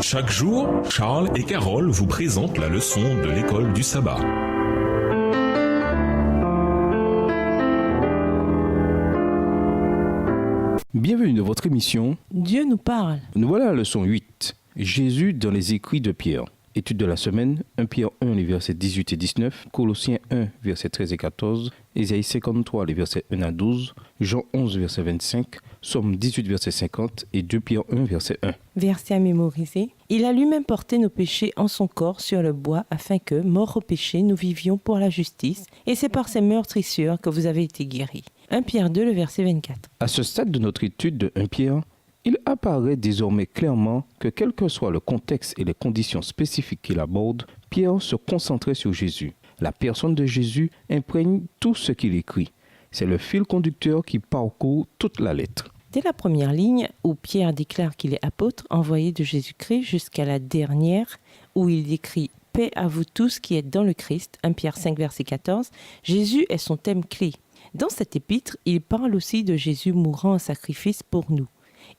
Chaque jour, Charles et Carole vous présentent la leçon de l'école du sabbat. Bienvenue dans votre émission Dieu nous parle. Nous voilà à la leçon 8. Jésus dans les écrits de Pierre. Étude de la semaine, 1 Pierre 1, les versets 18 et 19, Colossiens 1, versets 13 et 14, Ésaïe 53, les versets 1 à 12, Jean 11, verset 25, Somme 18, verset 50 et 2 Pierre 1, verset 1. Verset à mémoriser. Il a lui-même porté nos péchés en son corps sur le bois afin que, morts au péché, nous vivions pour la justice. Et c'est par ses meurtrissures que vous avez été guéris. 1 Pierre 2, le verset 24. À ce stade de notre étude de 1 Pierre, il apparaît désormais clairement que quel que soit le contexte et les conditions spécifiques qu'il aborde, Pierre se concentrait sur Jésus. La personne de Jésus imprègne tout ce qu'il écrit. C'est le fil conducteur qui parcourt toute la lettre. Dès la première ligne, où Pierre déclare qu'il est apôtre, envoyé de Jésus-Christ, jusqu'à la dernière, où il décrit « Paix à vous tous qui êtes dans le Christ », 1 Pierre 5, verset 14, Jésus est son thème clé. Dans cet épître, il parle aussi de Jésus mourant en sacrifice pour nous.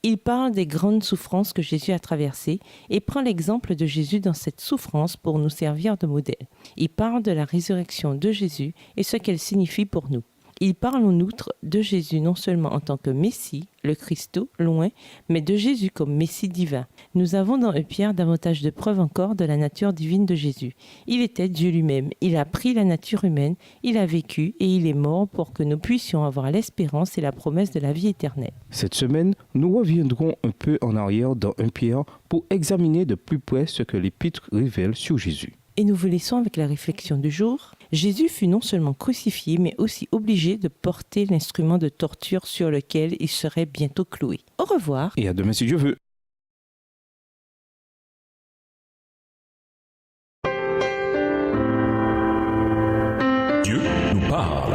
Il parle des grandes souffrances que Jésus a traversées et prend l'exemple de Jésus dans cette souffrance pour nous servir de modèle. Il parle de la résurrection de Jésus et ce qu'elle signifie pour nous. Il parle en outre de Jésus non seulement en tant que Messie, le Christo, loin, mais de Jésus comme Messie divin. Nous avons dans 1 Pierre davantage de preuves encore de la nature divine de Jésus. Il était Dieu lui-même, il a pris la nature humaine, il a vécu et il est mort pour que nous puissions avoir l'espérance et la promesse de la vie éternelle. Cette semaine, nous reviendrons un peu en arrière dans 1 Pierre pour examiner de plus près ce que l'épître révèle sur Jésus. Et nous vous laissons avec la réflexion du jour. Jésus fut non seulement crucifié, mais aussi obligé de porter l'instrument de torture sur lequel il serait bientôt cloué. Au revoir. Et à demain si Dieu veut. Dieu nous parle.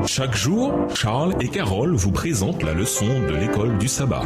Chaque jour, Charles et Carole vous présentent la leçon de l'école du sabbat.